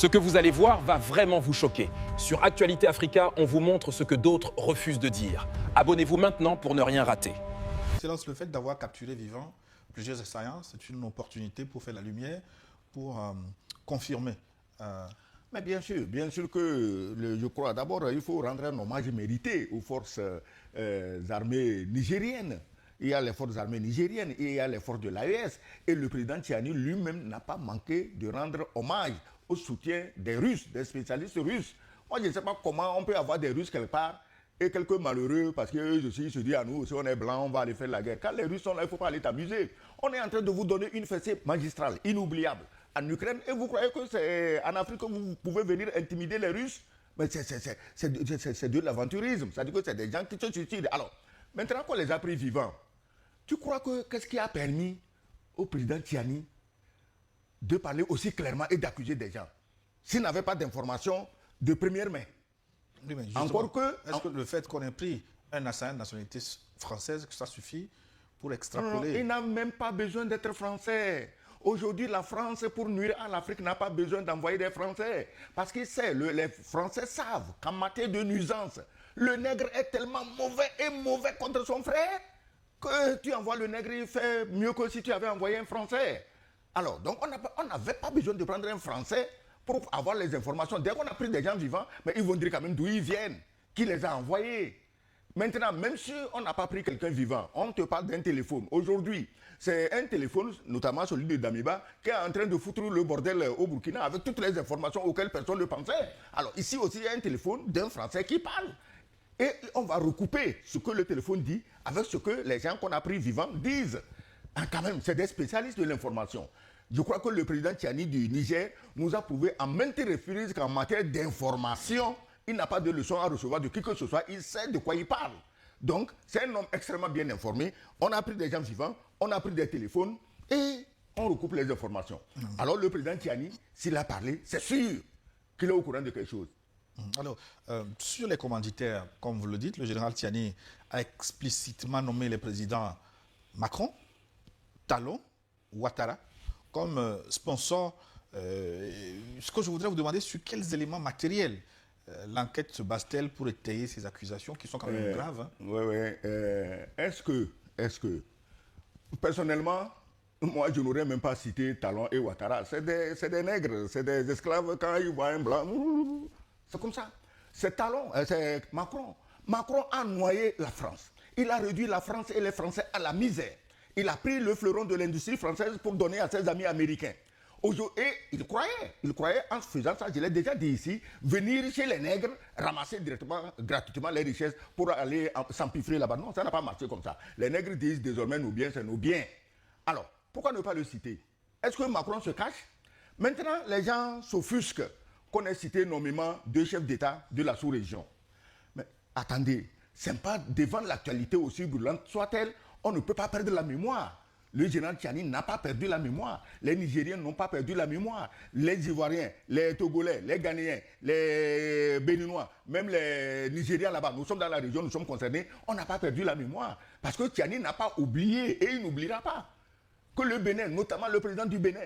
Ce que vous allez voir va vraiment vous choquer. Sur Actualité Africa, on vous montre ce que d'autres refusent de dire. Abonnez-vous maintenant pour ne rien rater. Excellence, le fait d'avoir capturé vivant plusieurs assaillants, c'est une opportunité pour faire la lumière, pour confirmer. Mais bien sûr que je crois. D'abord, il faut rendre un hommage mérité aux forces armées nigériennes. Il y a les forces armées nigériennes et il y a les forces de l'AES. Et le président Tiani lui-même n'a pas manqué de rendre hommage au soutien des Russes, des spécialistes russes. Moi, je ne sais pas comment on peut avoir des Russes quelque part et quelques malheureux parce que se disent à nous, si on est blanc, on va aller faire la guerre. Quand les Russes sont là, il ne faut pas aller t'amuser. On est en train de vous donner une fessée magistrale, inoubliable, en Ukraine. Et vous croyez que c'est en Afrique que vous pouvez venir intimider les Russes? Mais c'est de l'aventurisme. C'est-à-dire que c'est des gens qui se suicident. Alors, maintenant qu'on les a pris vivants, tu crois que qu'est-ce qui a permis au président Tiani de parler aussi clairement et d'accuser des gens s'il n'avait pas d'informations de première main? Oui, mais Encore que... Est-ce que le fait qu'on ait pris un assaillant de nationalité française, que ça suffit pour extrapoler? Non, il n'a même pas besoin d'être français. Aujourd'hui, la France, pour nuire à l'Afrique, n'a pas besoin d'envoyer des Français. Parce que les Français savent qu'en matière de nuisance, le nègre est tellement mauvais contre son frère que tu envoies le nègre, il fait mieux que si tu avais envoyé un Français. Alors, donc on n'avait pas besoin de prendre un Français pour avoir les informations. Dès qu'on a pris des gens vivants, mais ils vont dire quand même d'où ils viennent, qui les a envoyés. Maintenant, même si on n'a pas pris quelqu'un vivant, on te parle d'un téléphone. Aujourd'hui, c'est un téléphone, notamment celui de Damiba, qui est en train de foutre le bordel au Burkina avec toutes les informations auxquelles personne ne pensait. Alors ici aussi, il y a un téléphone d'un Français qui parle. Et on va recouper ce que le téléphone dit avec ce que les gens qu'on a pris vivants disent. Ah, quand même, c'est des spécialistes de l'information. Je crois que le président Tiani du Niger nous a prouvé en maintes reprises qu'en matière d'information, il n'a pas de leçon à recevoir de qui que ce soit. Il sait de quoi il parle. Donc, c'est un homme extrêmement bien informé. On a pris des gens vivants, on a pris des téléphones et on recoupe les informations. Alors, le président Tiani, s'il a parlé, c'est sûr qu'il est au courant de quelque chose. Alors, sur les commanditaires, comme vous le dites, le général Tiani a explicitement nommé les présidents Macron, Talon, Ouattara comme sponsors. Ce que je voudrais vous demander, sur quels éléments matériels l'enquête se base-t-elle pour étayer ces accusations qui sont quand même graves? Oui. Est-ce que, personnellement, moi, je n'aurais même pas cité Talon et Ouattara. C'est des nègres, c'est des esclaves. Quand ils voient un blanc, c'est comme ça. C'est Talon, c'est Macron. Macron a noyé la France. Il a réduit la France et les Français à la misère. Il a pris le fleuron de l'industrie française pour donner à ses amis américains. Et il croyait en faisant ça, je l'ai déjà dit ici, venir chez les nègres, ramasser directement, gratuitement les richesses pour aller s'empiffrer là-bas. Non, ça n'a pas marché comme ça. Les nègres disent désormais nos biens, c'est nos biens. Alors, pourquoi ne pas le citer? Est-ce que Macron se cache? Maintenant, les gens s'offusquent qu'on ait cité nommément deux chefs d'État de la sous-région. Mais attendez, c'est pas devant l'actualité aussi brûlante soit-elle, on ne peut pas perdre la mémoire. Le général Tiani n'a pas perdu la mémoire. Les Nigériens n'ont pas perdu la mémoire. Les Ivoiriens, les Togolais, les Ghanéens, les Béninois, même les Nigériens là-bas, nous sommes dans la région, nous sommes concernés, on n'a pas perdu la mémoire. Parce que Tiani n'a pas oublié, et il n'oubliera pas, que le Bénin, notamment le président du Bénin,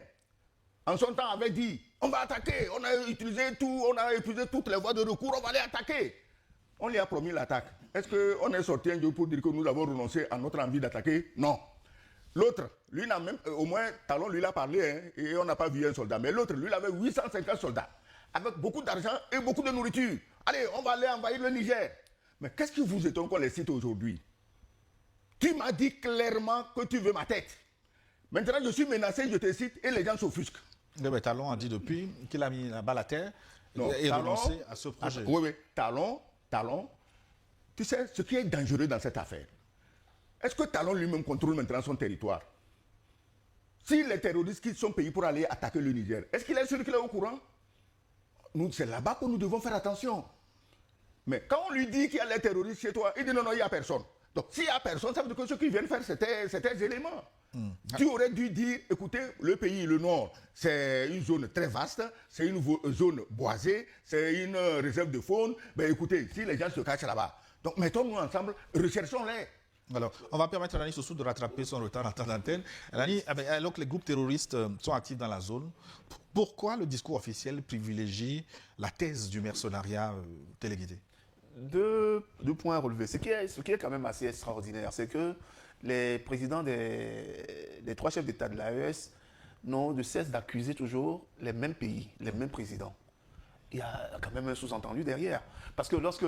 en son temps avait dit, on va attaquer, on a utilisé toutes les voies de recours, on va aller attaquer. On lui a promis l'attaque. Est-ce qu'on est sorti un jour pour dire que nous avons renoncé à notre envie d'attaquer? Non. L'autre, lui n'a même, au moins, Talon lui l'a parlé, hein, et on n'a pas vu un soldat. Mais l'autre, lui, il avait 850 soldats, avec beaucoup d'argent et beaucoup de nourriture. Allez, on va aller envahir le Niger. Mais qu'est-ce qui vous étonne qu'on les cite aujourd'hui? Tu m'as dit clairement que tu veux ma tête. Maintenant, je suis menacé, je te cite, et les gens s'offusquent. Talon a dit depuis qu'il a mis la balle à terre et renoncé à ce projet. Oui, Talon, tu sais ce qui est dangereux dans cette affaire. Est-ce que Talon lui-même contrôle maintenant son territoire? Si les terroristes quittent son pays pour aller attaquer le Niger, est-ce qu'il est sûr qu'il est au courant? C'est là-bas que nous devons faire attention. Mais quand on lui dit qu'il y a les terroristes chez toi, il dit non, il n'y a personne. Donc s'il n'y a personne, ça veut dire que ce qu'ils viennent faire, c'était des éléments. Tu aurais dû dire, écoutez, le pays, le Nord, c'est une zone très vaste, c'est une zone boisée, c'est une réserve de faune. Ben écoutez, si les gens se cachent là-bas, donc mettons-nous ensemble, recherchons-les. Alors, on va permettre à Lani Sossou de rattraper son retard en temps d'antenne. Lani, alors que les groupes terroristes sont actifs dans la zone, pourquoi le discours officiel privilégie la thèse du mercenariat téléguidé? Deux points à relever. Ce qui est quand même assez extraordinaire, c'est que les présidents des trois chefs d'État de l'AES n'ont de cesse d'accuser toujours les mêmes pays, les mêmes présidents. Il y a quand même un sous-entendu derrière. Parce que lorsque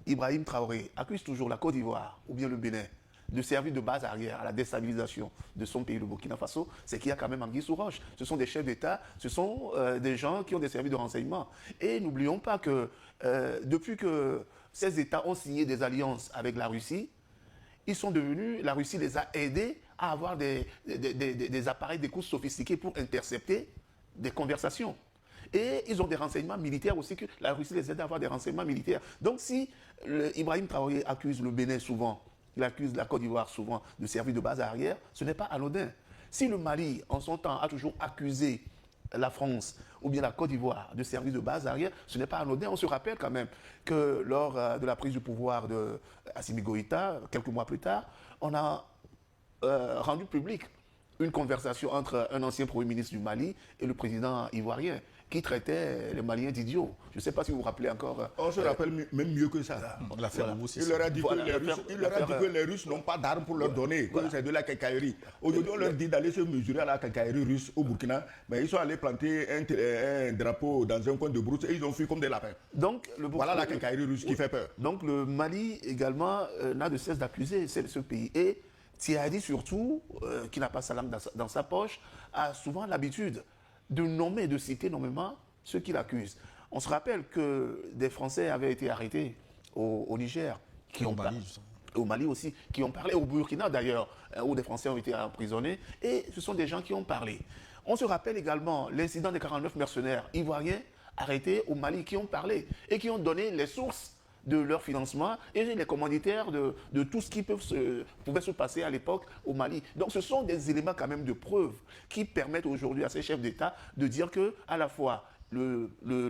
Ibrahim Traoré accuse toujours la Côte d'Ivoire ou bien le Bénin de servir de base arrière à la déstabilisation de son pays, le Burkina Faso, c'est qu'il y a quand même anguille sous roche. Ce sont des chefs d'État, ce sont des gens qui ont des services de renseignement. Et n'oublions pas que depuis que ces États ont signé des alliances avec la Russie, ils sont devenus, la Russie les a aidés à avoir des appareils d'écoute sophistiqués pour intercepter des conversations. Et ils ont des renseignements militaires aussi, que la Russie les aide à avoir des renseignements militaires. Donc si Ibrahim Traoré accuse le Bénin souvent, il accuse la Côte d'Ivoire souvent de servir de base arrière, ce n'est pas anodin. Si le Mali, en son temps, a toujours accusé la France ou bien la Côte d'Ivoire de servir de base arrière, ce n'est pas anodin. On se rappelle quand même que lors de la prise du pouvoir de Assimi Goïta, quelques mois plus tard, on a rendu public une conversation entre un ancien Premier ministre du Mali et le président ivoirien, qui traitait les Maliens d'idiots. Je ne sais pas si vous vous rappelez encore. On se rappelle même mieux que ça. L'affaire Il leur a dit que les Russes n'ont pas d'armes pour leur donner, que c'est de la quincaillerie. Aujourd'hui, on leur dit d'aller se mesurer à la quincaillerie russe au Burkina, mais ils sont allés planter un drapeau dans un coin de brousse et ils ont fui comme des lapins. Donc, voilà la quincaillerie russe qui fait peur. Donc le Mali également n'a de cesse d'accuser ce pays. Et Tiadi surtout, qui n'a pas sa langue dans sa poche, a souvent l'habitude de nommer, de citer nommément ceux qui l'accusent. On se rappelle que des Français avaient été arrêtés au Niger, au Mali aussi, qui ont parlé, au Burkina d'ailleurs, où des Français ont été emprisonnés, et ce sont des gens qui ont parlé. On se rappelle également l'incident des 49 mercenaires ivoiriens arrêtés au Mali, qui ont parlé et qui ont donné les sources de leur financement et les commanditaires de tout ce qui pouvait se passer à l'époque au Mali. Donc ce sont des éléments quand même de preuve qui permettent aujourd'hui à ces chefs d'État de dire que à la fois le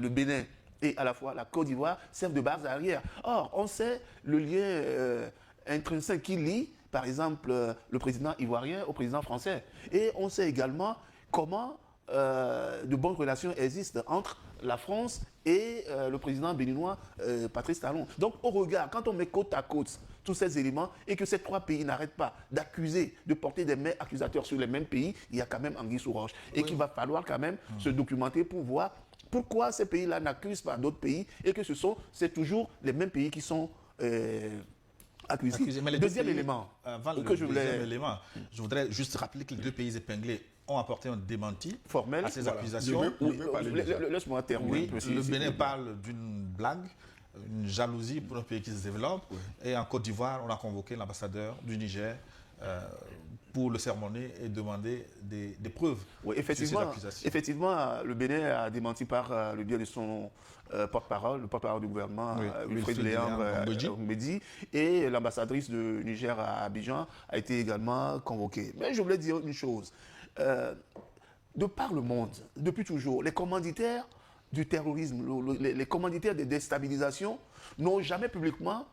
Bénin et à la fois la Côte d'Ivoire servent de base arrière. Or, on sait le lien intrinsèque qui lie, par exemple, le président ivoirien au président français. Et on sait également comment de bonnes relations existent entre la France et le président béninois Patrice Talon. Donc au regard, quand on met côte à côte tous ces éléments et que ces trois pays n'arrêtent pas d'accuser, de porter des mains accusateurs sur les mêmes pays, il y a quand même anguille sous roche. Et qu'il va falloir quand même se documenter pour voir pourquoi ces pays-là n'accusent pas d'autres pays et que c'est toujours les mêmes pays qui sont accusés. Mais deuxième élément. Avant deuxième élément, je voudrais juste rappeler que les deux pays épinglés ont apporté un démenti formel à ces accusations. Laisse-moi terminer. Oui, le Bénin parle d'une blague, une jalousie pour un pays qui se développe. Oui. Et en Côte d'Ivoire, on a convoqué l'ambassadeur du Niger pour le sermonner et demander des preuves sur ces accusations. Effectivement, le Bénin a démenti par le biais de son porte-parole, le porte-parole du gouvernement, Wilfried Léandre Mbedi, et l'ambassadrice du Niger à Abidjan a été également convoquée. Mais je voulais dire une chose. De par le monde, depuis toujours, les commanditaires du terrorisme, les commanditaires de déstabilisation n'ont jamais publiquement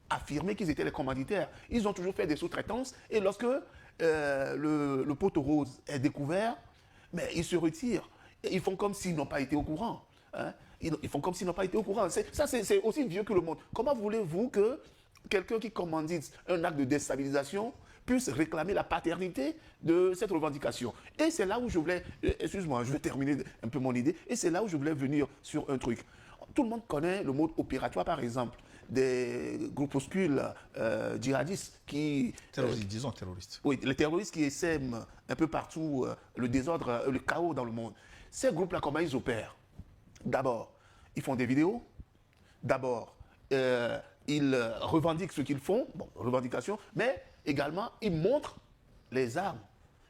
affirmé qu'ils étaient les commanditaires. Ils ont toujours fait des sous-traitances et lorsque le poteau rose est découvert, mais ils se retirent. Ils font comme s'ils n'ont pas été au courant. Hein? Ils font comme s'ils n'ont pas été au courant. Ça, c'est aussi vieux que le monde. Comment voulez-vous que quelqu'un qui commandite un acte de déstabilisation puisse réclamer la paternité de cette revendication? Et c'est là où je voulais, excuse-moi, je vais terminer un peu mon idée, et c'est là où je voulais venir sur un truc. Tout le monde connaît le mode opératoire, par exemple, des groupuscules djihadistes qui... disons terroristes. Oui, les terroristes qui essaiment un peu partout le désordre, le chaos dans le monde. Ces groupes-là, comment ils opèrent? D'abord, ils font des vidéos. D'abord, ils revendiquent ce qu'ils font, bon, revendication, mais également, ils montrent les armes.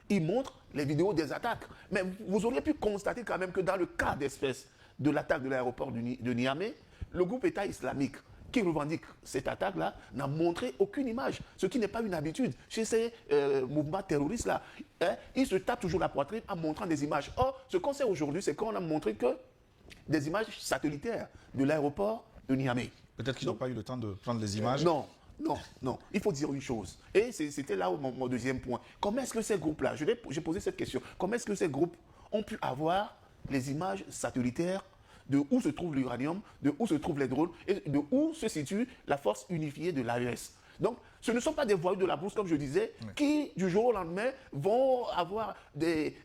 Ils montrent les vidéos des attaques. Mais vous auriez pu constater quand même que dans le cas d'espèce de l'attaque de l'aéroport de Niamey, le groupe État islamique qui revendique cette attaque-là n'a montré aucune image, ce qui n'est pas une habitude chez ces mouvements terroristes-là. Hein, ils se tapent toujours la poitrine en montrant des images. Or, ce qu'on sait aujourd'hui, c'est qu'on a montré que des images satellitaires de l'aéroport de Niamey. Peut-être qu'ils n'ont pas eu le temps de prendre les images. Non. Non, non. Il faut dire une chose. Et c'était là mon deuxième point. Comment est-ce que ces groupes-là, j'ai posé cette question, comment est-ce que ces groupes ont pu avoir les images satellitaires de où se trouve l'uranium, de où se trouvent les drones et de où se situe la force unifiée de l'AES. Donc, ce ne sont pas des voyous de la bourse, comme je disais, qui, du jour au lendemain, vont avoir des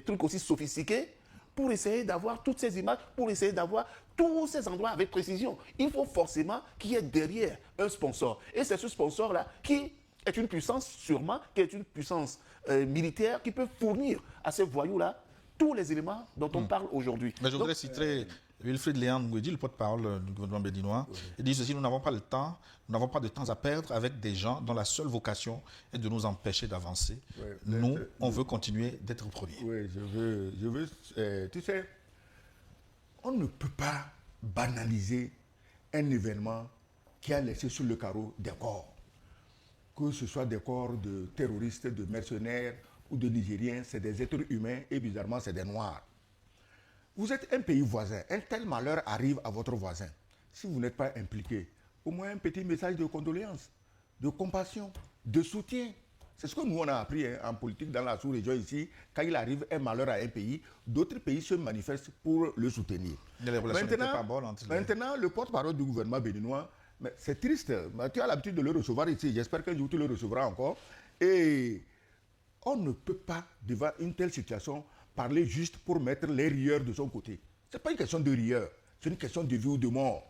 trucs aussi sophistiqués pour essayer d'avoir toutes ces images, pour essayer d'avoir tous ces endroits avec précision. Il faut forcément qu'il y ait derrière un sponsor. Et c'est ce sponsor-là qui est une puissance, sûrement, qui est une puissance militaire qui peut fournir à ces voyous-là tous les éléments dont on parle aujourd'hui. Mais je voudrais citer Wilfried Léon Ngouedi, le porte-parole du gouvernement béninois. Il dit ceci: nous n'avons pas le temps, nous n'avons pas de temps à perdre avec des gens dont la seule vocation est de nous empêcher d'avancer. Nous, on veut continuer d'être premiers. Oui, je veux tu sais, on ne peut pas banaliser un événement qui a laissé sur le carreau des corps. Que ce soit des corps de terroristes, de mercenaires ou de Nigériens, c'est des êtres humains et bizarrement, c'est des Noirs. Vous êtes un pays voisin, un tel malheur arrive à votre voisin. Si vous n'êtes pas impliqué, au moins un petit message de condoléances, de compassion, de soutien. C'est ce que nous on a appris en politique dans la sous-région ici. Quand il arrive un malheur à un pays, d'autres pays se manifestent pour le soutenir. Les relations n'étaient pas bonnes entre les... Maintenant, le porte-parole du gouvernement béninois, mais c'est triste. Mais tu as l'habitude de le recevoir ici. J'espère qu'un jour tu le recevras encore. Et on ne peut pas, devant une telle situation, parler juste pour mettre les rieurs de son côté. Ce n'est pas une question de rieurs, c'est une question de vie ou de mort.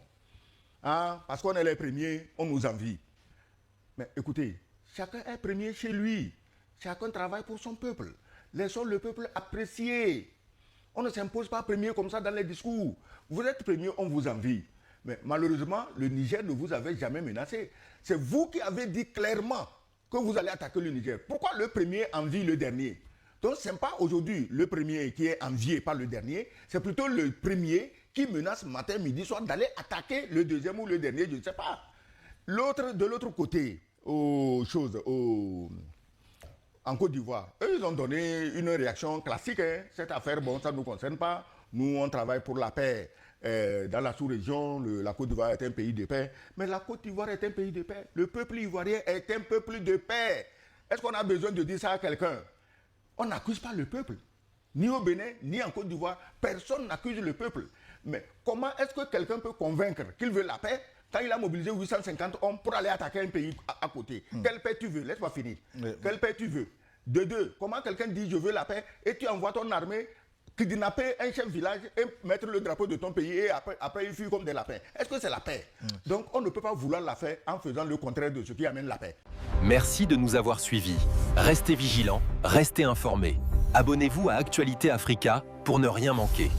Hein? Parce qu'on est les premiers, on nous envie. Mais écoutez, chacun est premier chez lui. Chacun travaille pour son peuple. Laissons le peuple apprécier. On ne s'impose pas premier comme ça dans les discours. Vous êtes premier, on vous envie. Mais malheureusement, le Niger ne vous avait jamais menacé. C'est vous qui avez dit clairement que vous allez attaquer le Niger. Pourquoi le premier envie le dernier? Donc ce n'est pas aujourd'hui le premier qui est envié par le dernier, c'est plutôt le premier qui menace matin, midi, soir d'aller attaquer le deuxième ou le dernier, je ne sais pas. De l'autre côté, en Côte d'Ivoire, eux, ils ont donné une réaction classique. Hein. Cette affaire, bon, ça ne nous concerne pas. Nous, on travaille pour la paix. Dans la sous-région, la Côte d'Ivoire est un pays de paix. Mais la Côte d'Ivoire est un pays de paix. Le peuple ivoirien est un peuple de paix. Est-ce qu'on a besoin de dire ça à quelqu'un? On n'accuse pas le peuple. Ni au Bénin, ni en Côte d'Ivoire. Personne n'accuse le peuple. Mais comment est-ce que quelqu'un peut convaincre qu'il veut la paix quand il a mobilisé 850 hommes pour aller attaquer un pays à côté? Quelle paix tu veux? Laisse-moi finir. Quelle paix tu veux? De deux, comment quelqu'un dit je veux la paix et tu envoies ton armée kidnapper un chef village et mettre le drapeau de ton pays et après il fuit comme des lapins? Est-ce que c'est la paix? Donc on ne peut pas vouloir la paix en faisant le contraire de ce qui amène la paix. Merci de nous avoir suivis. Restez vigilants, restez informés. Abonnez-vous à Actualité Africa pour ne rien manquer.